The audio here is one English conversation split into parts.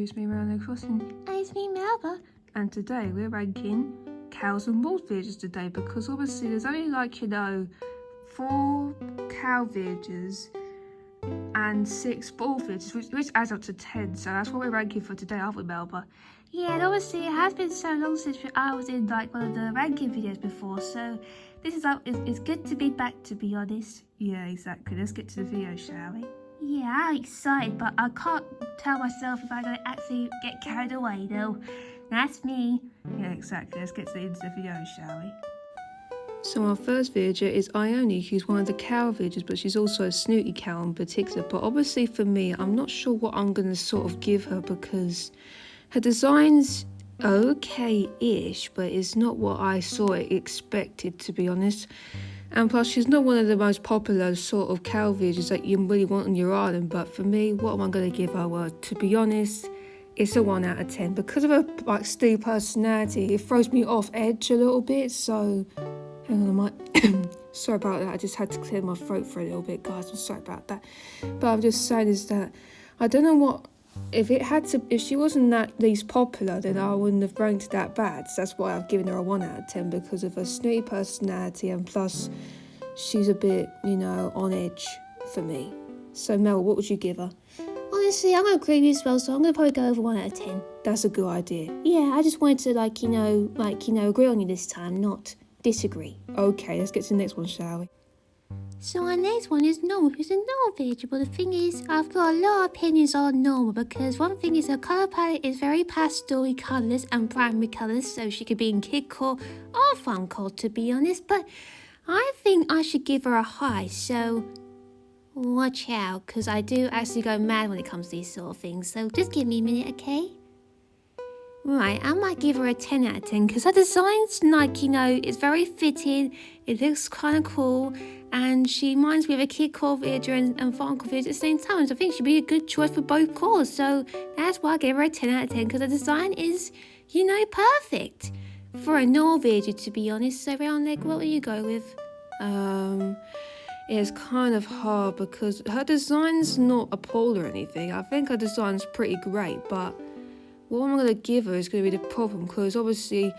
it's me, Melba Crossing. It's me, Melba. And today we're ranking cows and wolf villages today because obviously there's only 4 cow villages and 6 wolf villages, which adds up to 10. So that's what we're ranking for today, aren't we, Melba? Yeah, and obviously it has been so long since I was in one of the ranking videos before, so this is it's good to be back, to be honest. Yeah, exactly. Let's get to the video, shall we? Yeah, I'm excited, but I can't tell myself if I'm going to actually get carried away, though. That's me. Yeah, exactly. Let's get into the video, shall we? So our first villager is Ioniq, who's one of the cow villagers, but she's also a snooty cow in particular. But obviously for me, I'm not sure what I'm going to sort of give her because her design's okay-ish, but it's not what I sort of expected, to be honest. And plus, she's not one of the most popular sort of cow villagers that you really want on your island. But for me, what am I going to give her? Well, to be honest, it's a 1 out of 10. Because of her steely personality, it throws me off edge a little bit. So, hang on, I might... sorry about that. I just had to clear my throat for a little bit, guys. I'm sorry about that. But I'm just saying is that I don't know what... If she wasn't that least popular, then I wouldn't have ranked that bad. So that's why I've given her a 1 out of 10, because of her snooty personality, and plus she's a bit, on edge for me. So Mel, what would you give her? Honestly, I'm going to agree with you as well, so I'm going to probably go over 1 out of 10. That's a good idea. Yeah, I just wanted to, agree on you this time, not disagree. Okay, let's get to the next one, shall we? So our next one is Normal, who's a normal villager. But the thing is, I've got a lot of opinions on Normal, because one thing is her colour palette is very pastel colours and primary colours, so she could be in kidcore or funcore, to be honest. But I think I should give her a high, so watch out, because I do actually go mad when it comes to these sort of things. So just give me a minute, okay? Right, I might give her a 10 out of 10 because her design's it's very fitting, it looks kind of cool, and she reminds me of a kidcore villager and funcore villager at the same time. So I think she'd be a good choice for both cores. So that's why I gave her a 10 out of 10 because her design is, perfect for a normal villager, to be honest. So round leg, what will you go with? It's kind of hard because her design's not a pole or anything. I think her design's pretty great, but what I'm going to give her is going to be the problem, because obviously,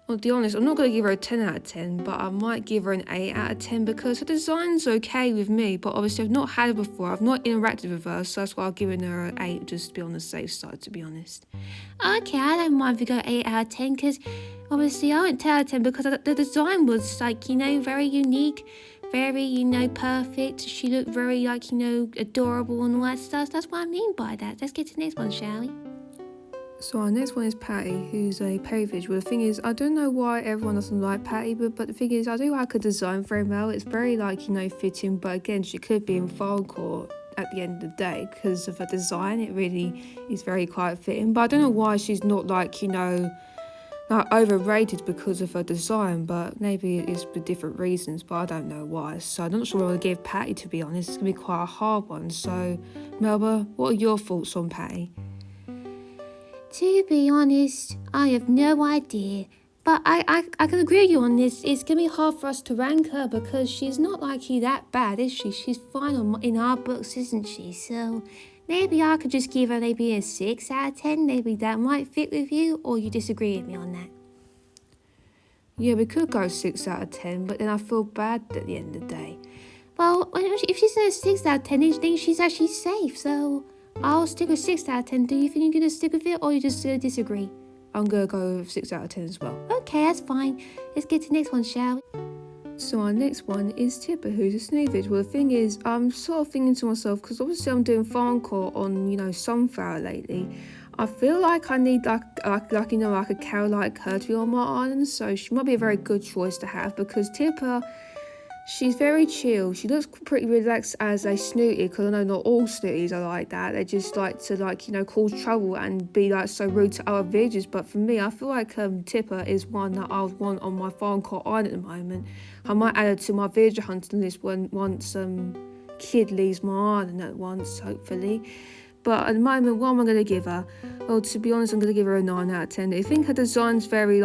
I'll be honest, I'm not going to give her a 10 out of 10, but I might give her an 8 out of 10 because her design's okay with me, but obviously I've not had her before, I've not interacted with her, so that's why I've given her an 8, just to be on the safe side, to be honest. Okay, I don't mind if you go 8 out of 10, because obviously I went 10 out of 10 because the design was, very unique, very, perfect. She looked very, adorable and all that stuff. That's what I mean by that. Let's get to the next one, shall we? So our next one is Patty, who's a pay village. Well, the thing is, I don't know why everyone doesn't like Patty, but the thing is, I do like her design very well. It's very, fitting, but again, she could be in Filecore at the end of the day because of her design. It really is very quite fitting, but I don't know why she's not, overrated because of her design, but maybe it is for different reasons, but I don't know why. So I'm not sure what I'll give Patty, to be honest. It's going to be quite a hard one. So, Melba, what are your thoughts on Patty? To be honest, I have no idea. But I can agree with you on this. It's going to be hard for us to rank her because she's not that bad, is she? She's fine in our books, isn't she? So maybe I could just give her maybe a 6 out of 10. Maybe that might fit with you, or you disagree with me on that? Yeah, we could go 6 out of 10, but then I feel bad at the end of the day. Well, if she's a 6 out of 10, then you think she's actually safe, so I'll stick with 6 out of 10. Do you think you're going to stick with it, or you just disagree? I'm going to go with 6 out of 10 as well. Okay, that's fine. Let's get to the next one, shall we? So our next one is Tippy, who's a sneakage. Well, the thing is, I'm sort of thinking to myself, because obviously I'm doing farmcore on, sunflower lately. I feel like I need a cow like her to be on my island, so she might be a very good choice to have, because Tippy, she's very chill. She looks pretty relaxed as a snooty, because I know not all snooties are like that. They just like to, cause trouble and be, so rude to other villagers. But for me, I feel like Tippy is one that I would want on my farmcore island at the moment. I might add her to my villager hunting list once kid leaves my island at once, hopefully. But at the moment, what am I going to give her? Well, to be honest, I'm going to give her a 9 out of 10. I think her design's very,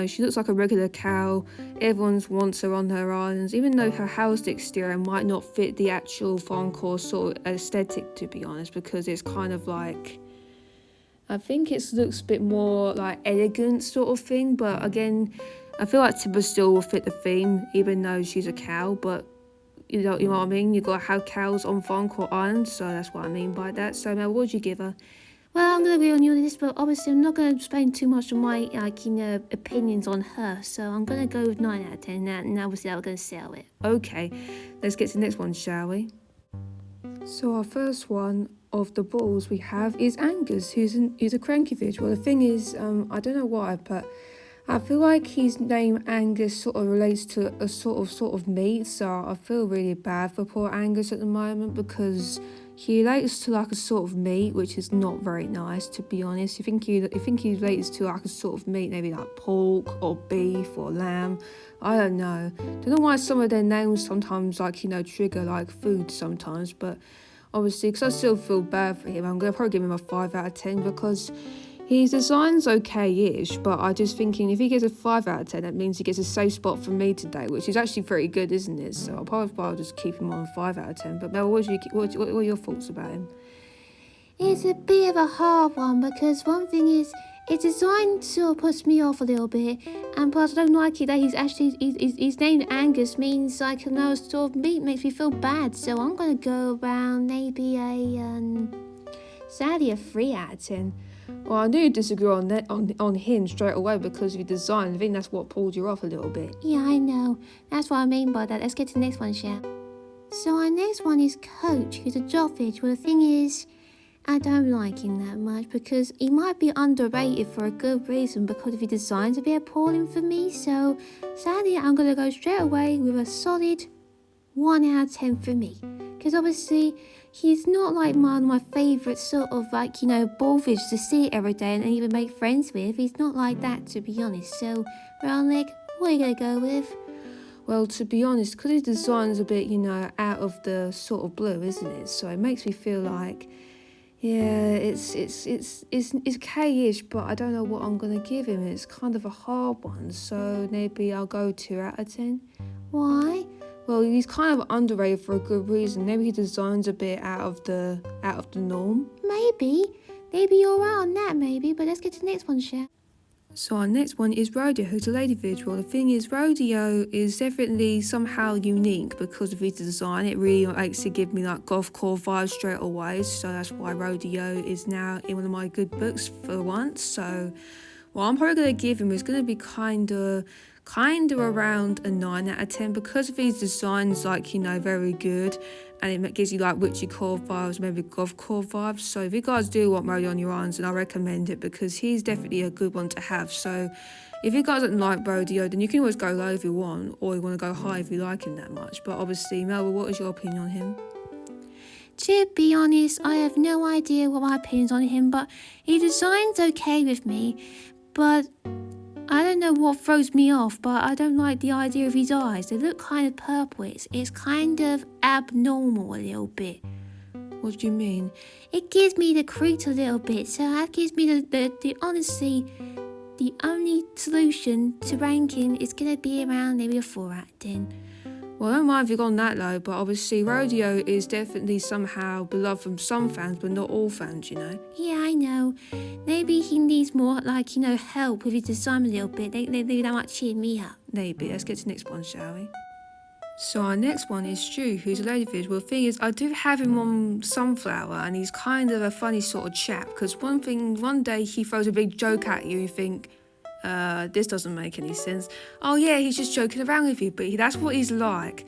she looks like a regular cow. Everyone wants her on their islands, even though her housed exterior might not fit the actual farmcore sort of aesthetic, to be honest, because it's kind of I think it looks a bit more like elegant sort of thing, but again, I feel like Tebow still will fit the theme, even though she's a cow, but you know what I mean? You gotta have cows on farm called Iron, so that's what I mean by that. So Mel, what would you give her? Well, I'm gonna agree on you on this, but obviously I'm not gonna spend too much of my opinions on her. So I'm gonna go with 9 out of 10. And obviously I'm gonna sell it. Okay, let's get to the next one, shall we? So our first one of the balls we have is Angus, who's a cranky fish. Well, the thing is, I don't know why, but I feel like his name Angus sort of relates to a sort of meat. So I feel really bad for poor Angus at the moment because he relates to like a sort of meat, which is not very nice, to be honest. You think he relates to like a sort of meat, maybe like pork or beef or lamb. I don't know. Don't know why some of their names sometimes trigger like food sometimes, but obviously because I still feel bad for him, I'm gonna probably give him a 5 out of 10 because his design's okay-ish, but I just thinking if he gets a 5 out of 10, that means he gets a safe spot from me today, which is actually pretty good, isn't it? So I'll just keep him on 5 out of 10. But Mel, what are your thoughts about him? It's a bit of a hard one because one thing is, its design sort of puts me off a little bit, and plus I don't like it that he's named Angus means like another sort of meat, makes me feel bad. So I'm gonna go around maybe sadly a 3 out of 10. Well, I do disagree on that on him straight away because of your design. I think that's what pulled you off a little bit. Yeah, I know. That's what I mean by that. Let's get to the next one, shall we? So our next one is Coach, who's a dogfish. Well, the thing is, I don't like him that much because he might be underrated for a good reason because of his design's a bit appalling for me. So sadly, I'm going to go straight away with a solid 1 out of 10 for me. Because obviously, he's not like one of my favourite sort of bullfish to see every day and even make friends with. He's not like that, to be honest. So, round leg, what are you going to go with? Well, to be honest, because his design's a bit, out of the sort of blue, isn't it? So it makes me feel like, yeah, it's K-ish, but I don't know what I'm going to give him. It's kind of a hard one, so maybe I'll go 2 out of 10. Why? Well, he's kind of underrated for a good reason. Maybe his design's a bit out of the norm. Maybe you're right on that, maybe. But let's get to the next one, shall. So our next one is Rodeo, who's a ladyfish. Well, the thing is, Rodeo is definitely somehow unique because of his design. It really makes it give me like golf core vibes straight away. So that's why Rodeo is now in one of my good books for once. So what I'm probably going to give him is going to be kind of around a 9 out of 10 because of his designs, very good, and it gives you like witchy core vibes, maybe golf core vibes. So if you guys do want Rodeo on your irons, then I recommend it because he's definitely a good one to have. So if you guys don't like Rodeo, then you can always go low if you want, or you want to go high if you like him that much. But obviously, Melba, what is your opinion on him? To be honest, I have no idea what my opinion's on him, but his design's okay with me, but I don't know what throws me off, but I don't like the idea of his eyes. They look kind of purple. It's kind of abnormal a little bit. What do you mean? It gives me the creeps a little bit, so that gives me the honestly, the only solution to ranking is going to be around maybe a 4 out of 10. Well, I don't mind if you've gone that low, but obviously Rodeo is definitely somehow beloved from some fans, but not all fans, Yeah, I know. Maybe he needs more, help with his design a little bit. They that might cheer me up. Maybe. Let's get to the next one, shall we? So our next one is Stu, who's a ladyfish. Well, the thing is, I do have him on Sunflower, and he's kind of a funny sort of chap, because one day he throws a big joke at you, you think, this doesn't make any sense. Oh yeah, he's just joking around with you, but that's what he's like.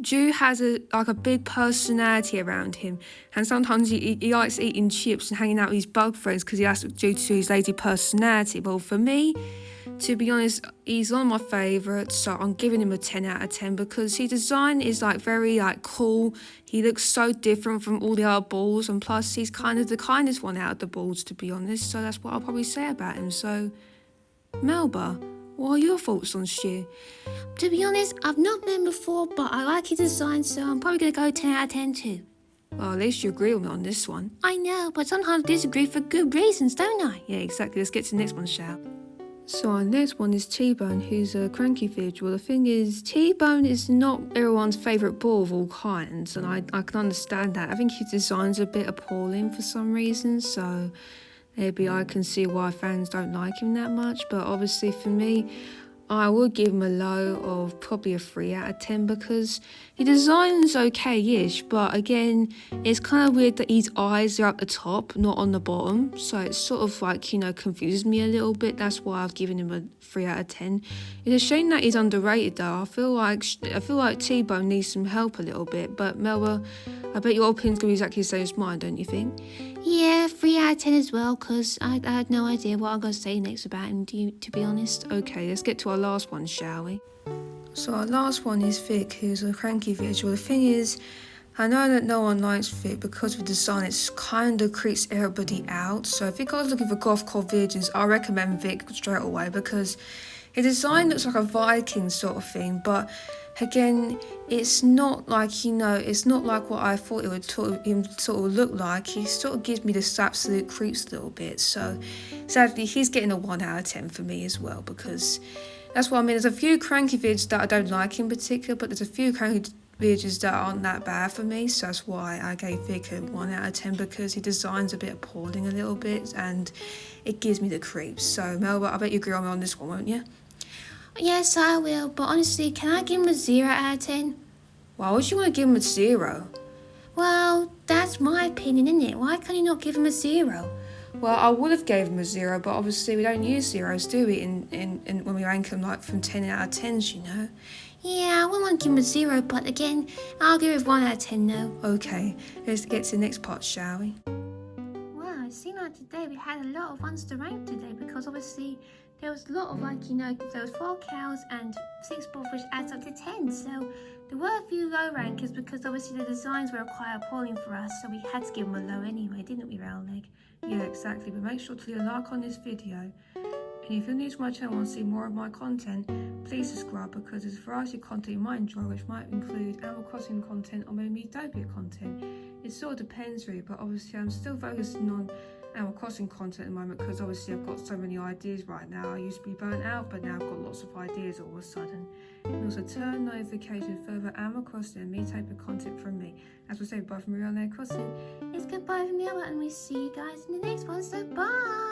Drew has a big personality around him, and sometimes he likes eating chips and hanging out with his bug friends because that's due to his lazy personality. Well, for me, to be honest, he's one of my favourites, so I'm giving him a 10 out of 10 because his design is very cool. He looks so different from all the other balls, and plus he's kind of the kindest one out of the balls, to be honest. So that's what I'll probably say about him. So, Melba, what are your thoughts on Stu? To be honest, I've not met him before, but I like his design, so I'm probably going to go 10 out of 10 too. Well, at least you agree with me on this one. I know, but sometimes I disagree for good reasons, don't I? Yeah, exactly. Let's get to the next one, shall we? So our next one is T-Bone, who's a cranky fish. Well, the thing is, T-Bone is not everyone's favourite ball of all kinds, and I can understand that. I think his design's a bit appalling for some reason, so maybe I can see why fans don't like him that much, but obviously for me, I would give him a low of probably a 3 out of 10 because his design's okay-ish, but again, it's kind of weird that his eyes are at the top, not on the bottom. So it's sort of like, you know, confuses me a little bit. That's why I've given him a 3 out of 10. It's a shame that he's underrated though. I feel like Tebow needs some help a little bit, but Melba, I bet your opinion's going to be exactly the same as mine, don't you think? Yeah, 3 out of 10 as well, because I had no idea what I'm going to say next about him, to be honest. Okay, let's get to our last one, shall we? So our last one is Vic, who's a cranky visual. The thing is, I know that no one likes Vic because of the design, it kind of creeps everybody out. So if you guys are looking for gothcore virgins, I recommend Vic straight away because his design looks like a Viking sort of thing, but again, it's not like, you know, it's not like what I thought it would sort of look like. He sort of gives me this absolute creeps a little bit. So sadly, he's getting a 1 out of 10 for me as well because that's what I mean. There's a few cranky vids that I don't like in particular, but there's a few cranky vids that aren't that bad for me. So that's why I gave Vic a 1 out of 10 because his design's a bit appalling a little bit and it gives me the creeps. So Melba, I bet you agree on me on this one, won't you? Yes, I will, but honestly, can I give him a 0 out of 10? Why would you want to give him a 0? Well, that's my opinion, isn't it? Why can't you not give him a 0? Well, I would have gave him a 0, but obviously we don't use zeros, do we? In when we rank them like from 10 out of 10s, you know. Yeah, I wouldn't want to give him a 0, but again, I'll give it 1 out of 10 though. Okay, let's get to the next part, shall we? Wow, it seemed like today we had a lot of ones to rank today because obviously there was a lot of like, you know, there was 4 cows and 6 bulls, which adds up to 10. So there were a few low rankers because obviously the designs were quite appalling for us, so we had to give them a low anyway, didn't we, Round Leg? Yeah, exactly. But make sure to leave a like on this video. And if you're new to my channel and want to see more of my content, please subscribe because there's a variety of content you might enjoy, which might include Animal Crossing content or maybe Utopia content. It sort of depends really, but obviously I'm still focusing on Animal Crossing content at the moment because obviously I've got so many ideas right now. I used to be burnt out, but now I've got lots of ideas all of a sudden. And also turn notifications for further Animal Crossing and Utopia content from me. As we say, bye from me on Animal Crossing. It's goodbye from me, and we see you guys in the next one, so bye!